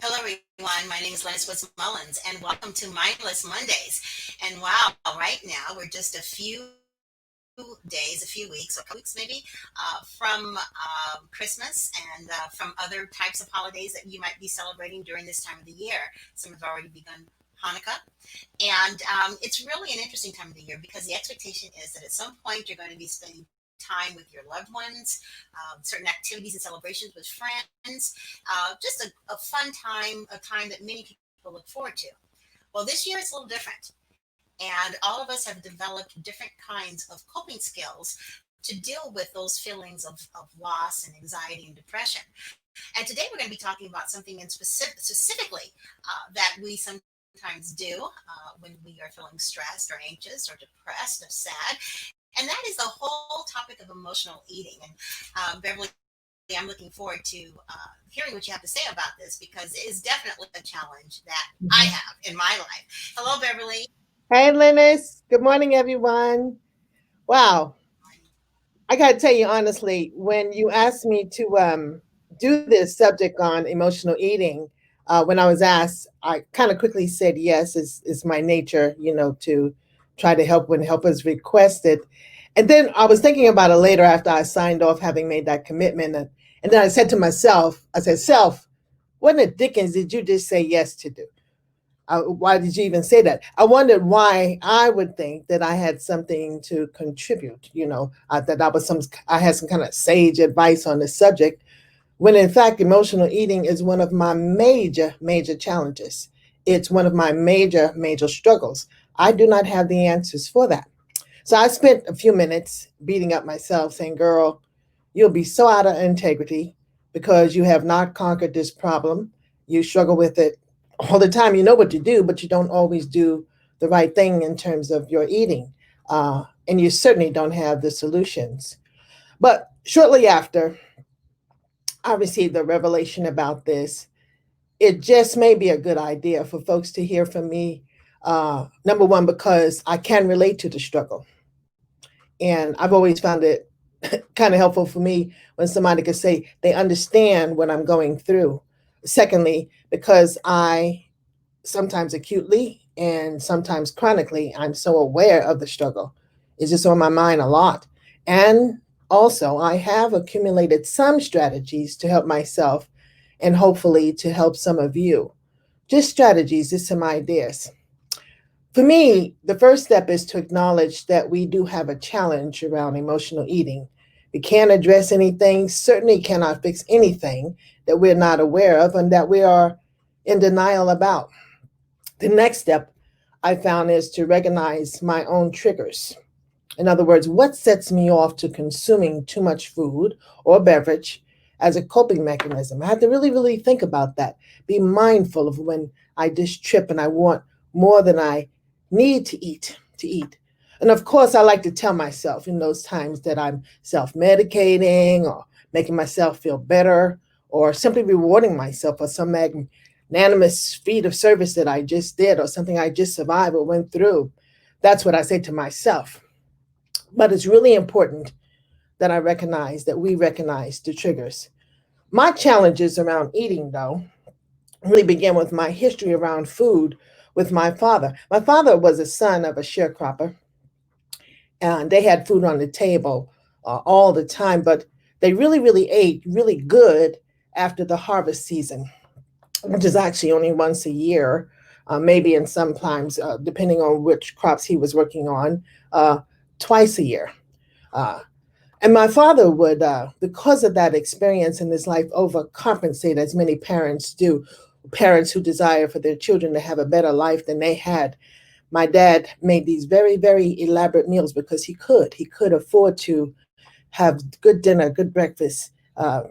Hello, everyone. My name is Lennis Woods Mullins, and welcome to Mindless Mondays. And wow, right now we're just a few days, a few weeks, or a couple weeks maybe, from Christmas and from other types of holidays that you might be celebrating during this time of the year. Some have already begun Hanukkah. And it's really an interesting time of the year because the expectation is that at some point you're going to be spending time with your loved ones, certain activities and celebrations with friends, just a fun time, a time that many people look forward to. Well, this year it's a little different. And all of us have developed different kinds of coping skills to deal with those feelings of loss and anxiety and depression. And today we're going to be talking about something specifically that we sometimes do when we are feeling stressed or anxious or depressed or sad. And that is the whole topic of emotional eating. And Beverly, I'm looking forward to hearing what you have to say about this because it is definitely a challenge that I have in my Mhm. life. Hello, Beverly. Hey, Lennis. Good morning, everyone. Wow. I got to tell you honestly, when you asked me to do this subject on emotional eating, when I was asked, I kind of quickly said yes, is my nature, to try to help when help is requested. And then I was thinking about it later after I signed off having made that commitment. And then I said to myself, I said, Self, what in the dickens did you just say yes to do? Why did you even say that? I wondered why I would think that I had something to contribute. That I had some kind of sage advice on the subject. When in fact, emotional eating is one of my major, major challenges. It's one of my major, major struggles. I do not have the answers for that. So I spent a few minutes beating up myself, saying, "Girl, you'll be so out of integrity because you have not conquered this problem. You struggle with it all the time. You know what to do, but you don't always do the right thing in terms of your eating. And you certainly don't have the solutions." But shortly after I received a revelation about this, it just may be a good idea for folks to hear from me. Number one, because I can relate to the struggle. And I've always found it kind of helpful for me when somebody could say they understand what I'm going through. Secondly, because I sometimes acutely and sometimes chronically, I'm so aware of the struggle. It's just on my mind a lot. And also, I have accumulated some strategies to help myself and hopefully to help some of you. Just strategies, just some ideas. For me, the first step is to acknowledge that we do have a challenge around emotional eating. We can't address anything, certainly cannot fix anything that we're not aware of and that we are in denial about. The next step I found is to recognize my own triggers. In other words, what sets me off to consuming too much food or beverage as a coping mechanism? I have to really, really think about that. Be mindful of when I just trip and I want more than I need to eat. And of course, I like to tell myself in those times that I'm self medicating or making myself feel better or simply rewarding myself for some magnanimous feat of service that I just did or something I just survived or went through. That's what I say to myself. But it's really important that we recognize the triggers. My challenges around eating, though, really began with my history around food with my father. My father was a son of a sharecropper, and they had food on the table all the time, but they really, really ate really good after the harvest season, which is actually only once a year, maybe in sometimes, depending on which crops he was working on, uh, twice a year. Uh, And my father would, because of that experience in his life, overcompensate as many parents do, parents who desire for their children to have a better life than they had. My dad made these very, very elaborate meals because he could. He could afford to have good dinner, good breakfast,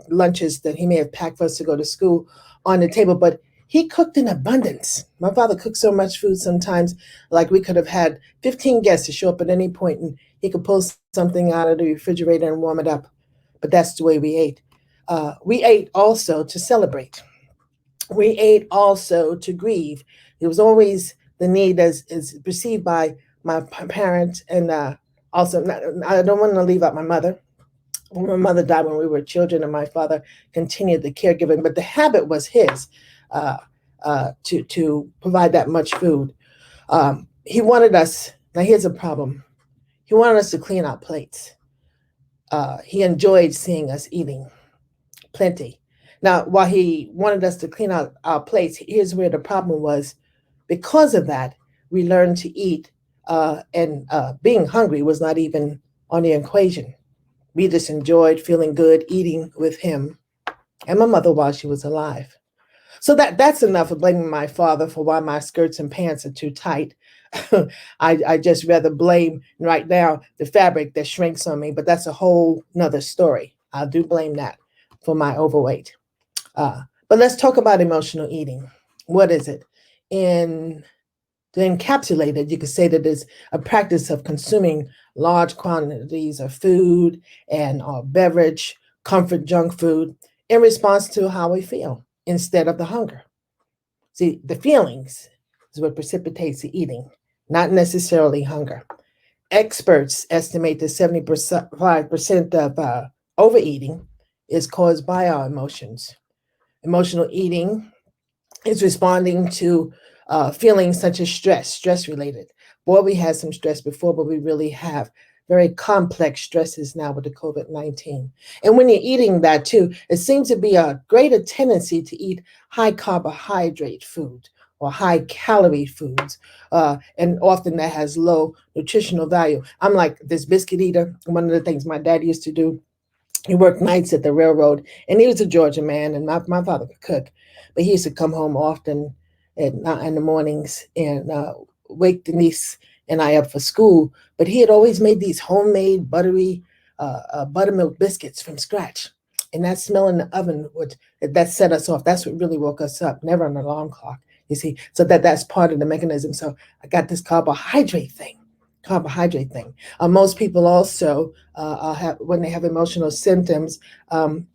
lunches that he may have packed for us to go to school on the table. But he cooked in abundance. My father cooked so much food sometimes, like we could have had 15 guests to show up at any point and he could pull something out of the refrigerator and warm it up. But that's the way we ate. We ate also to celebrate. We ate also to grieve. It was always the need as perceived by my parents and also, I don't want to leave out my mother. My mother died when we were children, and my father continued the caregiving, but the habit was his. to provide that much food. He wanted us. Now here's a problem. He wanted us to clean our plates. He enjoyed seeing us eating plenty. Now, while he wanted us to clean out our plates, here's where the problem was. Because of that, we learned to eat, and being hungry was not even on the equation. We just enjoyed feeling good eating with him and my mother while she was alive. So that's enough of blaming my father for why my skirts and pants are too tight. I just rather blame right now the fabric that shrinks on me, but that's a whole nother story. I do blame that for my overweight. But let's talk about emotional eating. What is it? In To encapsulate it, you could say that it's a practice of consuming large quantities of food and beverage, comfort junk food, in response to how we feel instead of the hunger. See, the feelings is what precipitates the eating, not necessarily hunger. Experts estimate that 75% of overeating is caused by our emotions. Emotional eating is responding to feelings such as stress related. Boy, we had some stress before, but we really have very complex stresses now with the COVID-19. And when you're eating that too, it seems to be a greater tendency to eat high carbohydrate food or high calorie foods. And often that has low nutritional value. I'm like this biscuit eater. One of the things my dad used to do, he worked nights at the railroad, and he was a Georgia man, and my father could cook, but he used to come home often in the mornings and wake Denise and I up for school. But he had always made these homemade buttery buttermilk biscuits from scratch, and that smell in the oven would that set us off. That's what really woke us up. Never an alarm clock, you see. So that's part of the mechanism. So I got this carbohydrate thing. Most people also have, when they have emotional symptoms,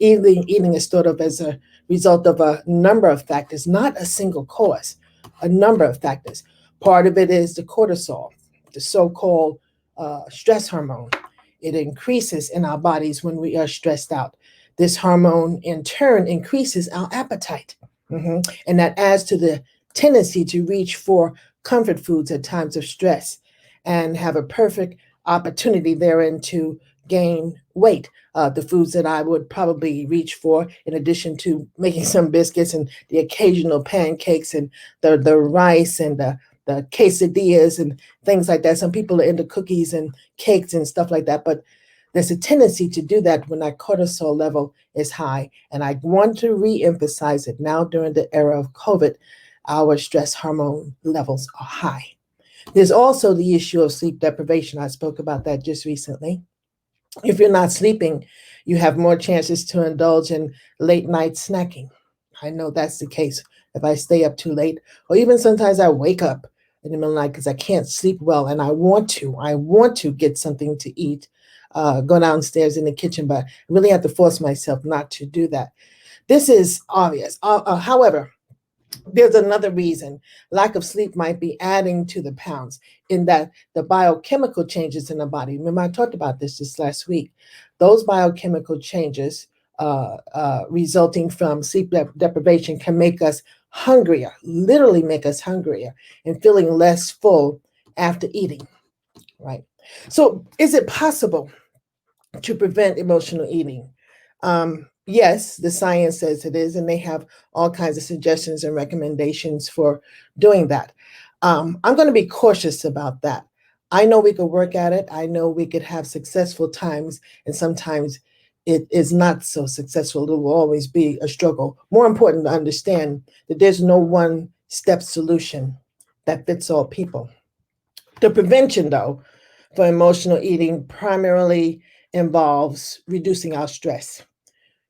eating is thought of as a result of a number of factors, not a single cause, a number of factors. Part of it is the cortisol, the so-called stress hormone. It increases in our bodies when we are stressed out. This hormone, in turn, increases our appetite. And that adds to the tendency to reach for comfort foods at times of stress and have a perfect opportunity therein to gain weight. The foods that I would probably reach for, in addition to making some biscuits and the occasional pancakes and the rice and the quesadillas and things like that. Some people are into cookies and cakes and stuff like that, but there's a tendency to do that when that cortisol level is high. And I want to re-emphasize it now during the era of COVID, our stress hormone levels are high. There's also the issue of sleep deprivation. I spoke about that just recently. If you're not sleeping, you have more chances to indulge in late night snacking. I know that's the case if I stay up too late, or even sometimes I wake up in the middle of the night because I can't sleep well and I want to get something to eat, go downstairs in the kitchen, but I really have to force myself not to do that. This is obvious. However, there's another reason. Lack of sleep might be adding to the pounds in that the biochemical changes in the body. Remember, I talked about this just last week. Those biochemical changes resulting from sleep deprivation can make us hungrier, literally make us hungrier and feeling less full after eating, right? So is it possible to prevent emotional eating? Yes, the science says it is, and they have all kinds of suggestions and recommendations for doing that. I'm going to be cautious about that. I know we could work at it. I know we could have successful times, and sometimes it is not so successful. It will always be a struggle. More important to understand that there's no one step solution that fits all people. The prevention, though, for emotional eating primarily involves reducing our stress,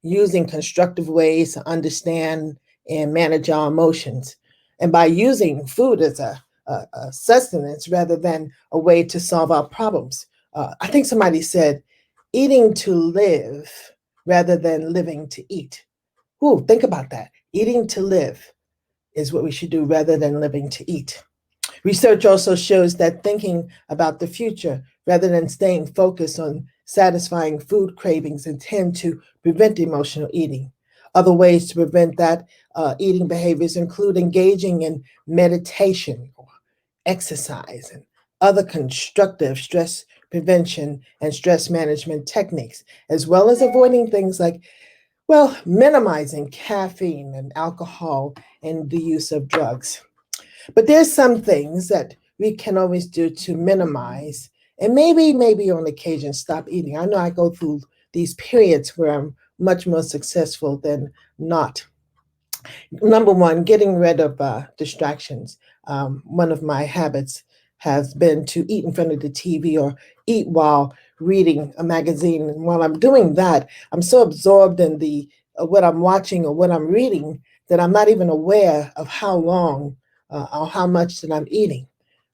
using constructive ways to understand and manage our emotions, and by using food as a sustenance rather than a way to solve our problems. I think somebody said, eating to live rather than living to eat. Ooh, think about that. Eating to live is what we should do rather than living to eat. Research also shows that thinking about the future rather than staying focused on satisfying food cravings and tend to prevent emotional eating. Other ways to prevent that eating behaviors include engaging in meditation, exercise, and other constructive stress prevention and stress management techniques, as well as avoiding things like, well, minimizing caffeine and alcohol and the use of drugs. But there's some things that we can always do to minimize and maybe on occasion stop eating. I know I go through these periods where I'm much more successful than not. Number one, getting rid of distractions. One of my habits has been to eat in front of the TV or eat while reading a magazine. And while I'm doing that, I'm so absorbed in the what I'm watching or what I'm reading that I'm not even aware of how long or how much that I'm eating.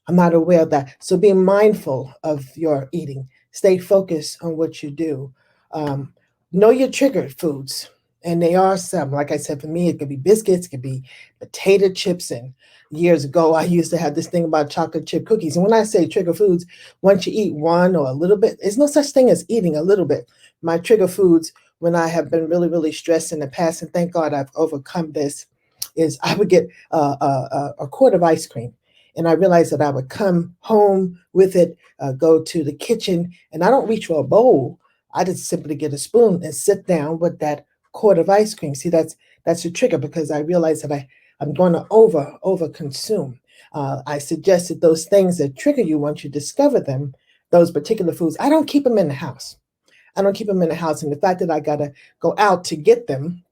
I'm not aware of that. So be mindful of your eating. Stay focused on what you do. Um, know your trigger foods. And they are some. Like I said, for me, it could be biscuits, it could be potato chips. And years ago, I used to have this thing about chocolate chip cookies. And when I say trigger foods, once you eat one or a little bit, there's no such thing as eating a little bit. My trigger foods, when I have been really, really stressed in the past, and thank God I've overcome this, is I would get a quart of ice cream and I realized that I would come home with it, go to the kitchen, and I don't reach for a bowl. I just simply get a spoon and sit down with that quart of ice cream. See, that's a trigger because I realize that I'm going to over consume. I suggested those things that trigger you once you discover them, those particular foods. I don't keep them in the house. I don't keep them in the house, and the fact that I gotta go out to get them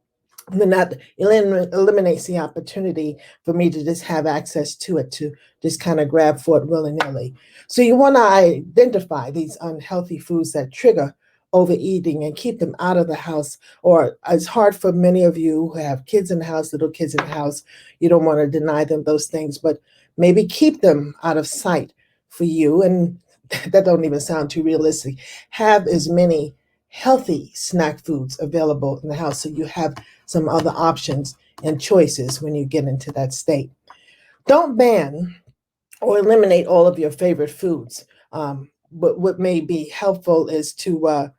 then that eliminates the opportunity for me to just have access to it, to just kind of grab for it willy-nilly. So you want to identify these unhealthy foods that trigger overeating and keep them out of the house. Or it's hard for many of you who have kids in the house, little kids in the house, you don't want to deny them those things, but maybe keep them out of sight for you. And that don't even sound too realistic. Have as many healthy snack foods available in the house so you have some other options and choices when you get into that state. Don't ban or eliminate all of your favorite foods. But what may be helpful is to,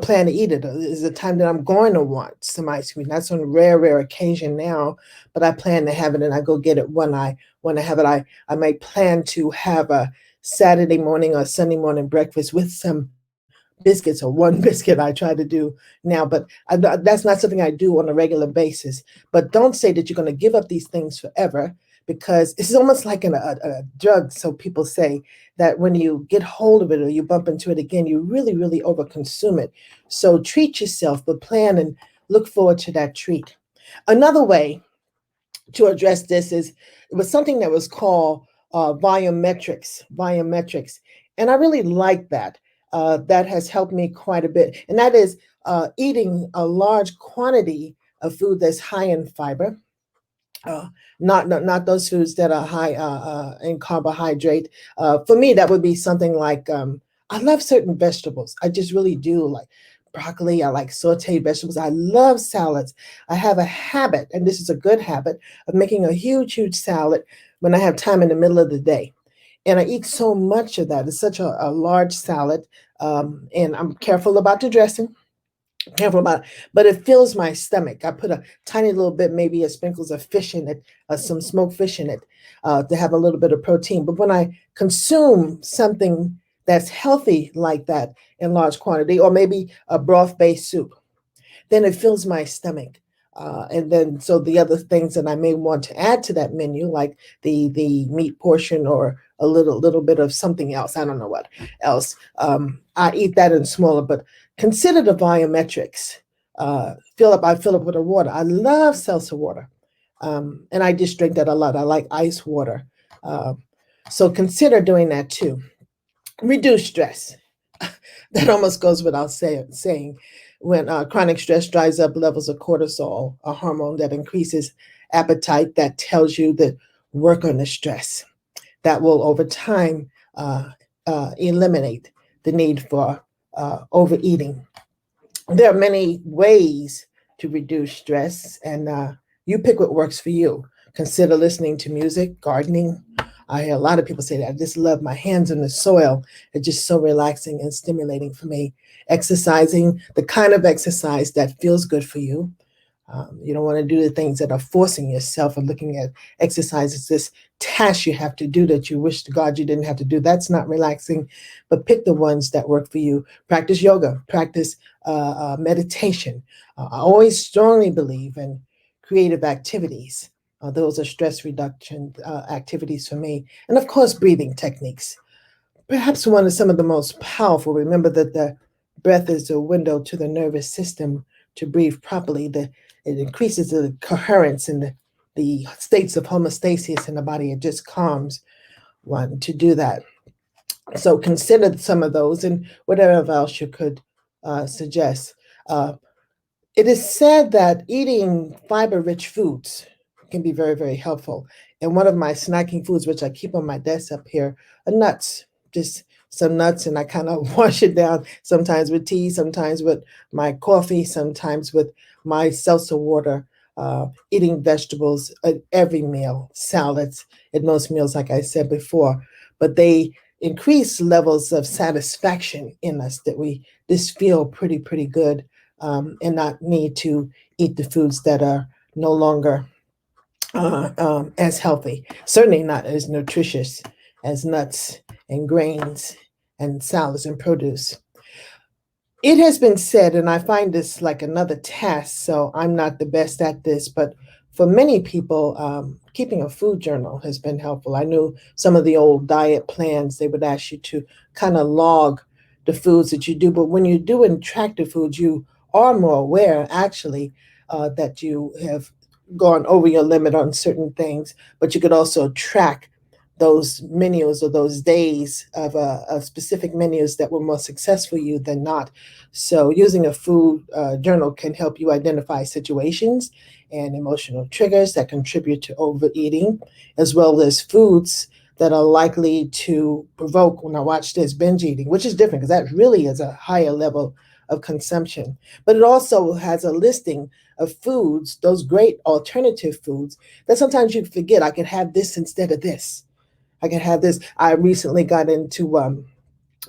plan to eat it. Is a time that I'm going to want some ice cream. That's on a rare, rare occasion now, but I plan to have it and I go get it when I want to have it. I might plan to have a Saturday morning or Sunday morning breakfast with some biscuits or one biscuit I try to do now, but that's not something I do on a regular basis. But don't say that you're going to give up these things forever because it's almost like a drug. So people say that when you get hold of it or you bump into it again, you really, really overconsume it. So treat yourself, but plan and look forward to that treat. Another way to address this is it was something that was called volumetrics, and I really like that. That has helped me quite a bit, and that is eating a large quantity of food that's high in fiber, uh, not those foods that are high in carbohydrate. For me, that would be something like I love certain vegetables. I just really do like broccoli. I like sauteed vegetables. I love salads. I have a habit, and this is a good habit, of making a huge, huge salad when I have time in the middle of the day. And I eat so much of that. It's such a large salad, and I'm careful about the dressing, careful about it, but it fills my stomach. I put a tiny little bit, maybe a sprinkles of fish in it, some smoked fish in it, to have a little bit of protein. But when I consume something that's healthy like that in large quantity, or maybe a broth-based soup, then it fills my stomach. And then, so the other things that I may want to add to that menu, like the meat portion or a little bit of something else, I don't know what else. I eat that in smaller, but consider the volumetrics. I fill up with the water. I love seltzer water, and I just drink that a lot. I like ice water, uh, so consider doing that too. Reduce stress. That almost goes without saying. When chronic stress drives up levels of cortisol, a hormone that increases appetite, that tells you that work on the stress. That will, over time, eliminate the need for overeating. There are many ways to reduce stress, and you pick what works for you. Consider listening to music, gardening. I hear a lot of people say that. I just love my hands in the soil. It's just so relaxing and stimulating for me. Exercising, the kind of exercise that feels good for you. You don't want to do the things that are forcing yourself or looking at exercise as this task you have to do that you wish to God you didn't have to do. That's not relaxing, but pick the ones that work for you. Practice yoga, practice meditation. I always strongly believe in creative activities. Those are stress reduction activities for me. And of course, breathing techniques. Perhaps one of some of the most powerful. Remember that the breath is a window to the nervous system to breathe properly. It increases the coherence and the states of homeostasis in the body. It just calms one to do that. So consider some of those and whatever else you could suggest. Uh, it is said that eating fiber-rich foods can be very, very helpful. And one of my snacking foods, which I keep on my desk up here, are nuts. Just some nuts, and I kind of wash it down sometimes with tea, sometimes with my coffee, sometimes with my seltzer water. Eating vegetables at every meal, salads at most meals, like I said before, but they increase levels of satisfaction in us that we just feel pretty good, and not need to eat the foods that are no longer as healthy, certainly not as nutritious as nuts and grains and salads and produce. It has been said, and I find this like another task, so I'm not the best at this, but for many people, keeping a food journal has been helpful. I knew some of the old diet plans, they would ask you to kind of log the foods that you do, but when you do and track the foods, you are more aware actually that you have gone over your limit on certain things, but you could also track those menus or those days of specific menus that were more successful for you than not. So, using a food journal can help you identify situations and emotional triggers that contribute to overeating, as well as foods that are likely to provoke, when I watch this, binge eating, which is different because that really is a higher level of consumption. But it also has a listing of foods, those great alternative foods that sometimes you forget. I could have this instead of this. I can have this. I recently got into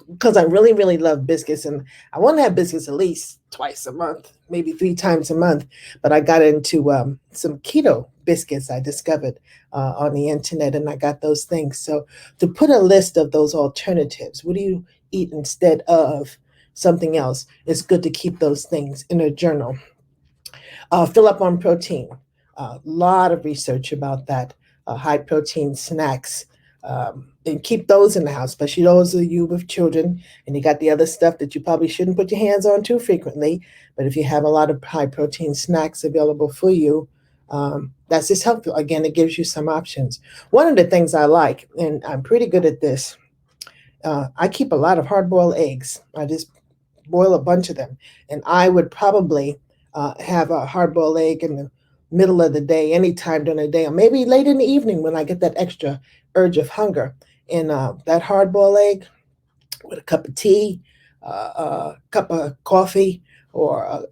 because I really love biscuits, and I want to have biscuits at least twice a month, maybe three times a month. But I got into some keto biscuits I discovered on the internet, and I got those things. So to put a list of those alternatives, what do you eat instead of something else? It's good to keep those things in a journal. Fill up on protein. A lot of research about that. High protein snacks. And keep those in the house, especially those of you with children. And you got the other stuff that you probably shouldn't put your hands on too frequently. But if you have a lot of high protein snacks available for you, that's just helpful. Again, it gives you some options. One of the things I like, and I'm pretty good at this, I keep a lot of hard boiled eggs. I just boil a bunch of them. And I would probably have a hard boiled egg in the middle of the day, anytime during the day, or maybe late in the evening when I get that extra urge of hunger. And that hard boiled egg with a cup of tea, a cup of coffee, or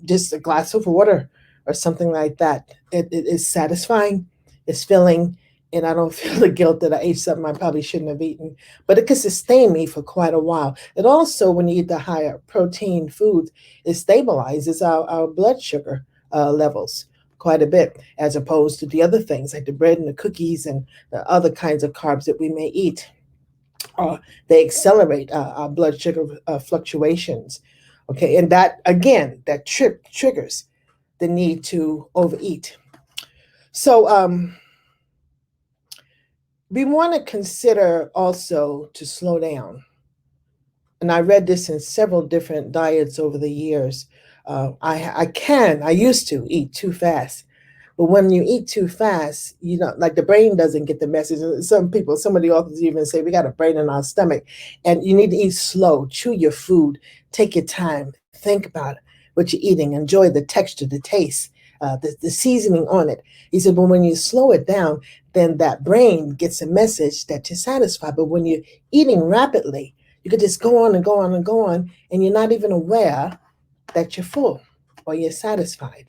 just a glass of water or something like that. It is satisfying, it's filling, and I don't feel the guilt that I ate something I probably shouldn't have eaten. But it can sustain me for quite a while. It also, when you eat the higher protein foods, it stabilizes our blood sugar levels quite a bit, as opposed to the other things like the bread and the cookies and the other kinds of carbs that we may eat. They accelerate our blood sugar fluctuations. Okay, and that again, that triggers the need to overeat. So we want to consider also to slow down. And I read this in several different diets over the years. I used to eat too fast. But when you eat too fast, you know, like the brain doesn't get the message. Some of the authors even say we got a brain in our stomach, and you need to eat slow, chew your food, take your time, think about it, what you're eating, enjoy the texture, the taste, the seasoning on it. He said, but when you slow it down, then that brain gets a message that you're satisfied. But when you're eating rapidly, you could just go on and go on and go on, and you're not even aware that you're full or you're satisfied.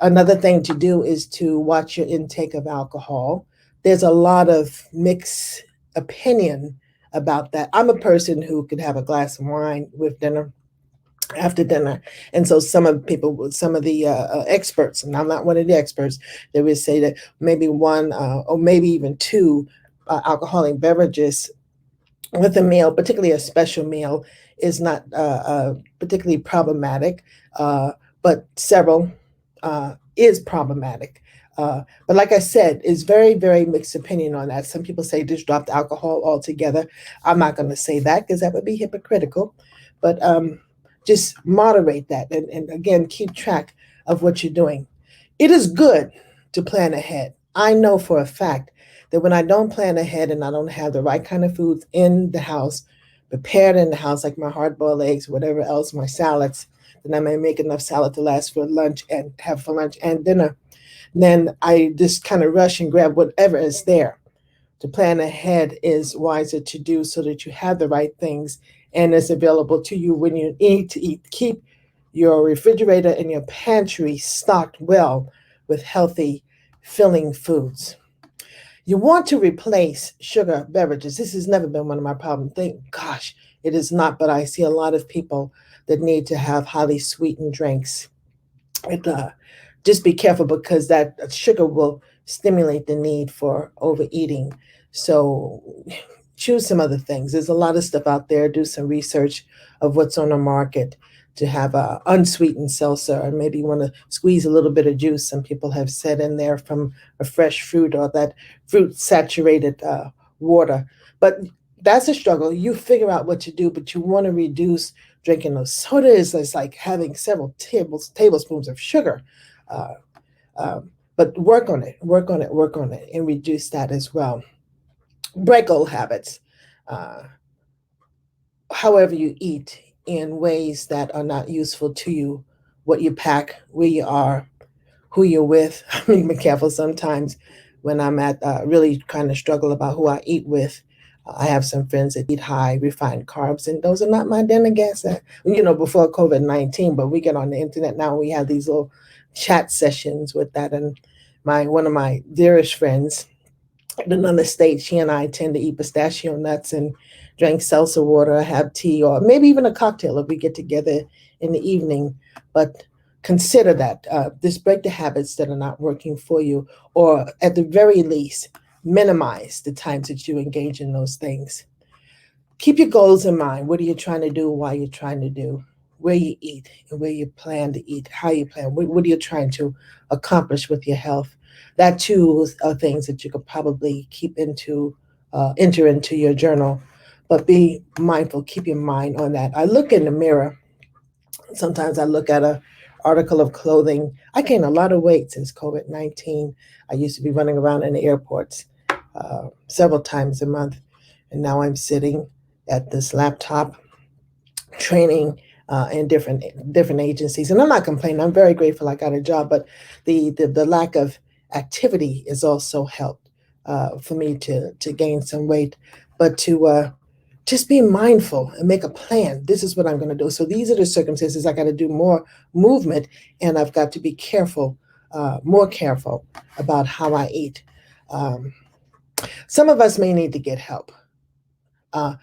Another thing to do is to watch your intake of alcohol. There's a lot of mixed opinion about that. I'm a person who could have a glass of wine with dinner. after dinner. And so some of the experts, and I'm not one of the experts, they would say that maybe one or maybe even two alcoholic beverages with a meal, particularly a special meal, is not particularly problematic, uh, but several is problematic. But like I said, it's very, very mixed opinion on that. Some people say just drop the alcohol altogether. I'm not going to say that because that would be hypocritical. But just moderate that and again, keep track of what you're doing. It is good to plan ahead. I know for a fact that when I don't plan ahead and I don't have the right kind of foods in the house, prepared in the house, like my hard boiled eggs, whatever else, my salads, then I may make enough salad to last for lunch and have for lunch and dinner. Then I just kind of rush and grab whatever is there. To plan ahead is wiser to do so that you have the right things and it's available to you when you need to eat. Keep your refrigerator and your pantry stocked well with healthy, filling foods. You want to replace sugar beverages. This has never been one of my problems. Thank gosh, it is not, but I see a lot of people that need to have highly sweetened drinks. It, just be careful because that sugar will stimulate the need for overeating. So choose some other things. There's a lot of stuff out there. Do some research of what's on the market to have a unsweetened seltzer, or maybe you want to squeeze a little bit of juice. Some people have said in there from a fresh fruit or that fruit saturated water. But that's a struggle. You figure out what to do, but you want to reduce drinking those sodas. It's like having several tablespoons of sugar. Uh, but work on it, work on it, work on it, and reduce that as well. Break old habits. Uh, However you eat in ways that are not useful to you, what you pack, where you are, who you're with. I mean, be careful sometimes when I'm at really kind of struggle about who I eat with. I have some friends that eat high refined carbs, and those are not my dinner guests. Before COVID-19, but we get on the internet now. We have these little chat sessions with that, and my one of my dearest friends in another state, she and I tend to eat pistachio nuts and drink seltzer water, have tea, or maybe even a cocktail if we get together in the evening. But consider that. Just break the habits that are not working for you, or at the very least, minimize the times that you engage in those things. Keep your goals in mind. What are you trying to do? Why you're trying to do? Where you eat and where you plan to eat, how you plan. What are you trying to accomplish with your health? That too are things that you could probably enter into your journal, but be mindful. Keep your mind on that. I look in the mirror. Sometimes I look at a article of clothing. I gained a lot of weight since COVID-19. I used to be running around in the airports several times a month, and now I'm sitting at this laptop training in different agencies. And I'm not complaining. I'm very grateful I got a job, but the lack of activity has also helped for me to gain some weight, but to just be mindful and make a plan. This is what I'm going to do. So these are the circumstances. I got to do more movement, and I've got to be careful, more careful about how I eat. Um, some of us may need to get help. Uh,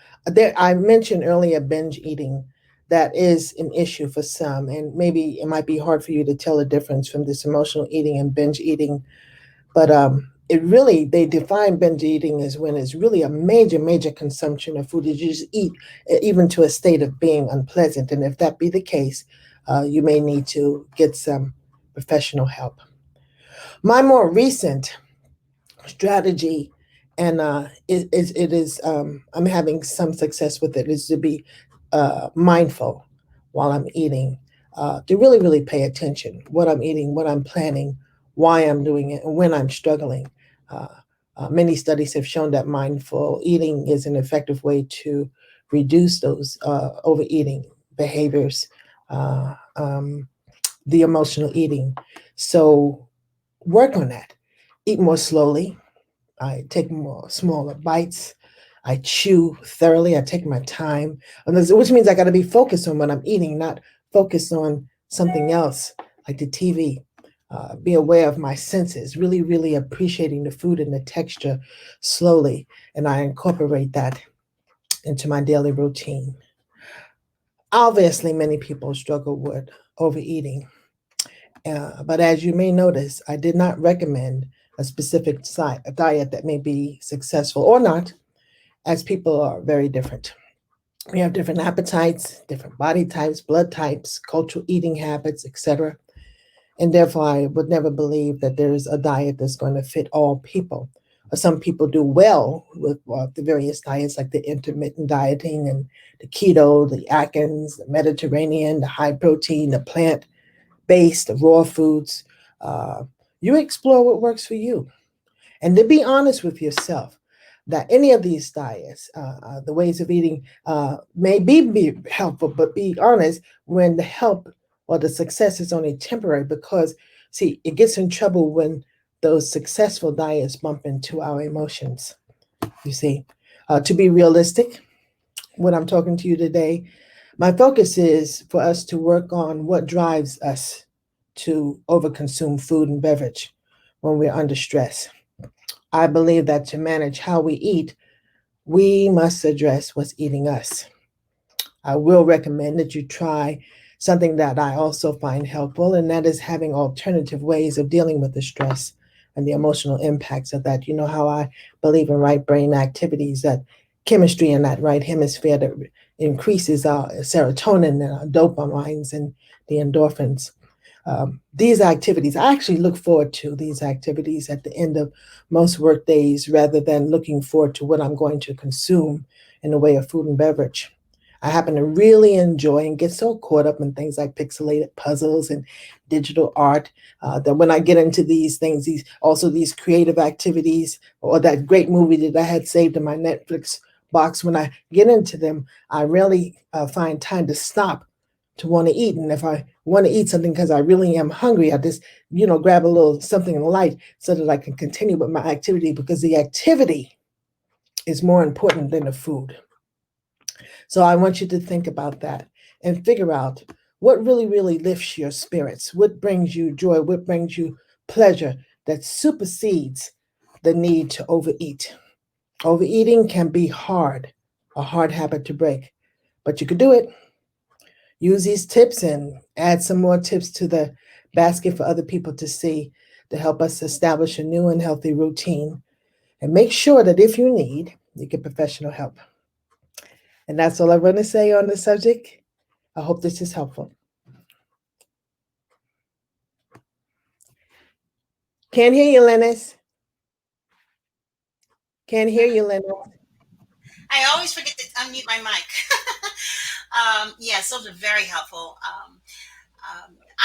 I mentioned earlier binge eating. That is an issue for some, and maybe it might be hard for you to tell the difference from this emotional eating and binge eating. But it really, they define binge eating as when it's really a major, major consumption of food that you just eat, even to a state of being unpleasant. And if that be the case, you may need to get some professional help. My more recent strategy, and I'm having some success with it, is to be mindful while I'm eating, to really, really pay attention what I'm eating, what I'm planning, why I'm doing it, and when I'm struggling. Uh, Many studies have shown that mindful eating is an effective way to reduce those overeating behaviors, the emotional eating. So work on that. Eat more slowly. I take more smaller bites. I chew thoroughly. I take my time, which means I got to be focused on what I'm eating, not focused on something else like the TV. Be aware of my senses, really, really appreciating the food and the texture slowly. And I incorporate that into my daily routine. Obviously, many people struggle with overeating. But as you may notice, I did not recommend a specific a diet that may be successful or not, as people are very different. We have different appetites, different body types, blood types, cultural eating habits, etc. And therefore, I would never believe that there's a diet that's going to fit all people. Some people do well with the various diets, like the intermittent dieting and the keto, the Atkins, the Mediterranean, the high protein, the plant based, the raw foods. Uh, you explore what works for you. And to be honest with yourself, that any of these diets, the ways of eating, may be helpful, but be honest when the help or the success is only temporary because, see, it gets in trouble when those successful diets bump into our emotions. You see, to be realistic, when I'm talking to you today, my focus is for us to work on what drives us to overconsume food and beverage when we're under stress. I believe that to manage how we eat, we must address what's eating us. I will recommend that you try something that I also find helpful, and that is having alternative ways of dealing with the stress and the emotional impacts of that. You know how I believe in right brain activities, that chemistry in that right hemisphere that increases our serotonin and our dopamines and the endorphins. These activities, I actually look forward to these activities at the end of most work days rather than looking forward to what I'm going to consume in the way of food and beverage. I happen to really enjoy and get so caught up in things like pixelated puzzles and digital art that when I get into these things, these creative activities, or that great movie that I had saved in my Netflix box, when I get into them, I really find time to stop to want to eat. And if I want to eat something because I really am hungry, I just, grab a little something light so that I can continue with my activity because the activity is more important than the food. So I want you to think about that and figure out what really, really lifts your spirits, what brings you joy, what brings you pleasure that supersedes the need to overeat. Overeating can be hard, a hard habit to break, but you could do it. Use these tips and add some more tips to the basket for other people to see to help us establish a new and healthy routine. And make sure that if you need, you get professional help. And that's all I want to say on the subject. I hope this is helpful. Can't hear you, Lennis. Can't hear you, Lennis. I always forget to unmute my mic. Yes, those are very helpful.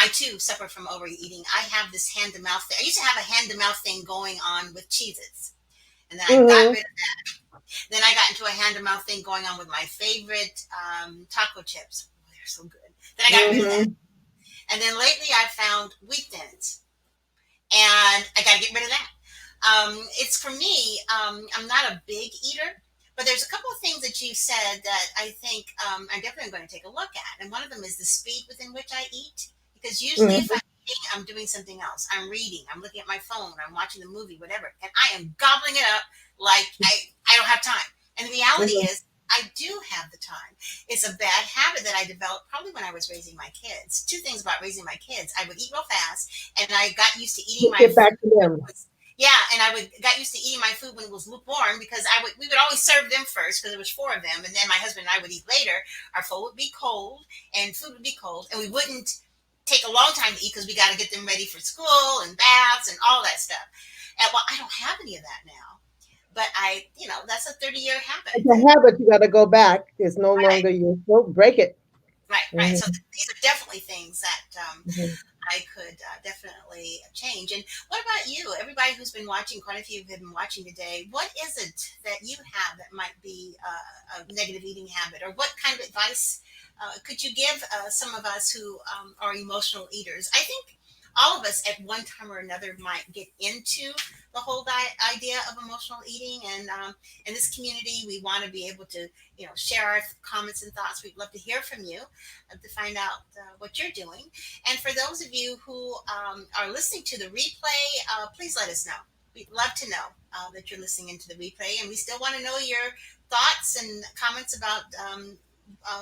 I too suffer from overeating. I have this hand to mouth thing. I used to have a hand to mouth thing going on with cheeses, and then I got Mm-hmm. rid of that. Then I got into a hand to mouth thing going on with my favorite taco chips. Oh, they're so good. Then I got rid of that. Mm-hmm. And then lately I found wheat thins, and I got to get rid of that. It's for me. I'm not a big eater, but there's a couple of things that you said that I think I'm definitely going to take a look at. And one of them is the speed within which I eat, because usually if Mm-hmm. I'm eating, I'm doing something else. I'm reading, I'm looking at my phone, I'm watching the movie, whatever, and I am gobbling it up like I don't have time. And the reality Mm-hmm. is, I do have the time. It's a bad habit that I developed probably when I was raising my kids. Two things about raising my kids: I would eat real fast, and I got used to eating my Get food back to them. yeah, and I would got used to eating my food when it was lukewarm because we would always serve them first because there was four of them, and then my husband and I would eat later. Our food would be cold, and food would be cold, and we wouldn't take a long time to eat because we got to get them ready for school and baths and all that stuff. And well, I don't have any of that now, but that's a 30-year habit It's a that habit. You got to go back. It's no right, longer your fault. Break it. right. So Mm-hmm. these are definitely things that Mm-hmm. I could definitely change. And what about you? Everybody who's been watching, quite a few have been watching today. What is it that you have that might be a negative eating habit, or what kind of advice could you give some of us who are emotional eaters? I think all of us at one time or another might get into the whole idea of emotional eating, and in this community, we want to be able to, share our comments and thoughts. We'd love to hear from you to find out what you're doing. And for those of you who are listening to the replay, please let us know. We'd love to know that you're listening into the replay, and we still want to know your thoughts and comments about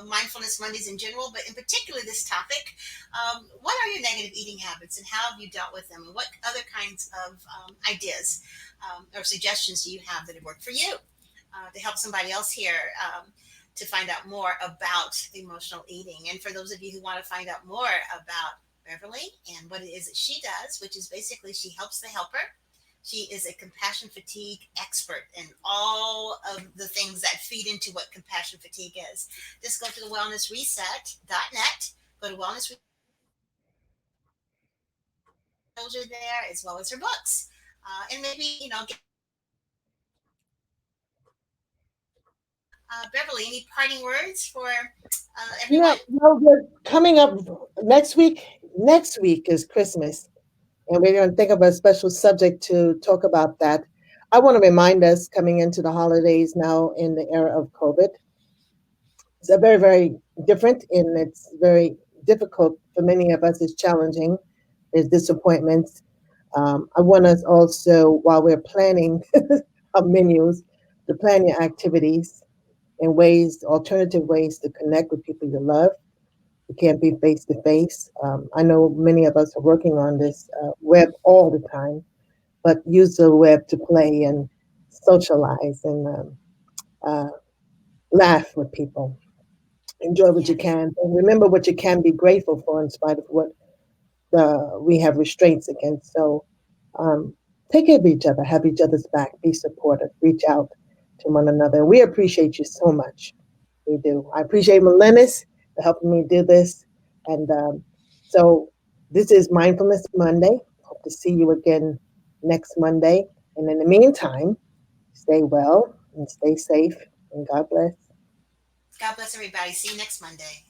mindfulness Mondays in general, but in particular this topic. What are your negative eating habits and how have you dealt with them? And what other kinds of ideas or suggestions do you have that have worked for you to help somebody else here to find out more about emotional eating? And for those of you who want to find out more about Beverly and what it is that she does, which is basically she helps the helper. She is a compassion fatigue expert and all of the things that feed into what compassion fatigue is. Just go to the wellnessreset.net, go to Wellness Reset, those are there as well as her books. And maybe, get Beverly, any parting words for Yeah, everyone? well, we're coming up next week. Next week is Christmas, and we're going to think of a special subject to talk about that. I want to remind us coming into the holidays now in the era of COVID, it's a very, very different and it's very difficult for many of us. It's challenging. There's disappointments. I want us also, while we're planning our menus, to plan your activities in ways, alternative ways to connect with people you love. It can't be face to face. I know many of us are working on this web all the time, but use the web to play and socialize and uh, laugh with people. Enjoy what you Yes. can, and remember what you can be grateful for, in spite of what we have restraints against. So um, take care of each other, have each other's back, be supportive, reach out to one another. We appreciate you so much. We do. I appreciate Melenis for helping me do this. And so this is Mindfulness Monday. Hope to see you again next Monday. And in the meantime, stay well and stay safe. And God bless. God bless everybody. See you next Monday.